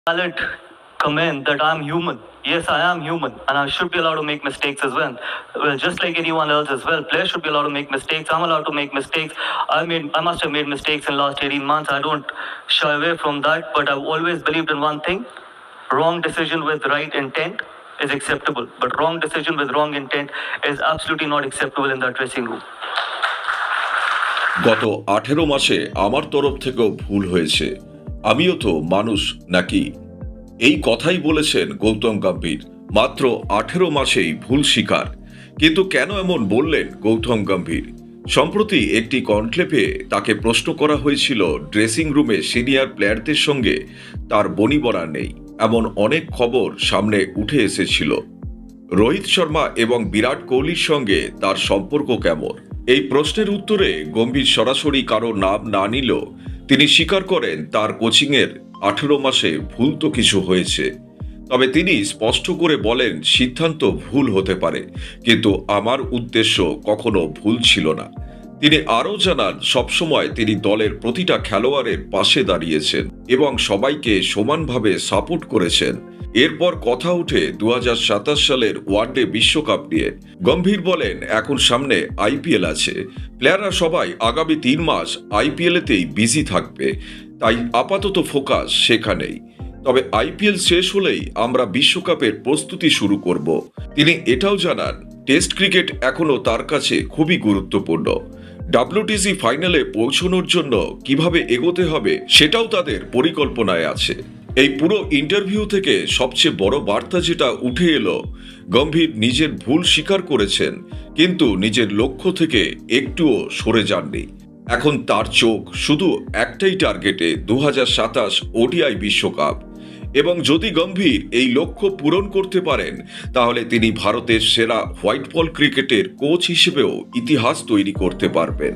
valid comment that I'm human. Yes, I am human, and I should be allowed to make mistakes as well. Well, just like anyone else as well, players should be allowed to make mistakes. I'm allowed to make mistakes. I must have made mistakes in the last 18 months. I don't shy away from that, but I've always believed in one thing: wrong decision with right intent is acceptable, but wrong decision with wrong intent is absolutely not acceptable in that dressing room. গত 18 মাসে আমার তরফ থেকেও ভুল হয়েছে, আমিও তো মানুষ নাকি? এই কথাই বলেছেন গৌতম গম্ভীর। মাত্র 18 মাসেই ভুল স্বীকার। কিন্তু কেন এমন বললেন গৌতম গম্ভীর? সম্প্রতি একটি কনক্লেভে তাকে প্রশ্ন করা হয়েছিল ড্রেসিং রুমে সিনিয়র প্লেয়ারদের সঙ্গে তার বনিবনা নেই, এমন অনেক খবর সামনে উঠে এসেছিল। রোহিত শর্মা এবং বিরাট কোহলির সঙ্গে তার সম্পর্ক কেমন? এই প্রশ্নের উত্তরে গম্ভীর সরাসরি কারো নাম না নিলেও তিনি স্বীকার করেন তার কোচিংয়ের 18 মাসে ভুল তো কিছু হয়েছে। তবে তিনি স্পষ্ট করে বলেন সিদ্ধান্ত ভুল হতে পারে, কিন্তু আমার উদ্দেশ্য কখনো ভুল ছিল না। তিনি আরও জানান সবসময় তিনি দলের প্রতিটা খেলোয়াড়ের পাশে দাঁড়িয়েছেন এবং সবাইকে সমানভাবে সাপোর্ট করেছেন। এরপর কথা উঠে 2027 সালের ওয়ানডে বিশ্বকাপ নিয়ে। গম্ভীর বলেন এখন সামনে আইপিএল আছে, প্লেয়াররা সবাই আগামী 3 মাস আইপিএলেতেই বিজি থাকবে, তাই আপাতত ফোকাস সেখানেই। তবে আইপিএল শেষ হলেই আমরা বিশ্বকাপের প্রস্তুতি শুরু করব। তিনি এটাও জানান টেস্ট ক্রিকেট এখনও তার কাছে খুবই গুরুত্বপূর্ণ। WTC ফাইনালে পৌঁছানোর জন্য কিভাবে এগোতে হবে সেটাও তাদের পরিকল্পনায় আছে। এই পুরো ইন্টারভিউ থেকে সবচেয়ে বড় বার্তা যেটা উঠে এলো, গম্ভীর নিজের ভুল স্বীকার করেছেন, কিন্তু নিজের লক্ষ্য থেকে একটুও সরে যাননি। এখন তার চোখ শুধু একটাই টার্গেটে, 2027 ওডিআই বিশ্বকাপ। এবং যদি গম্ভীর এই লক্ষ্য পূরণ করতে পারেন, তাহলে তিনি ভারতের সেরা হোয়াইট বল ক্রিকেটের কোচ হিসেবেও ইতিহাস তৈরি করতে পারবেন।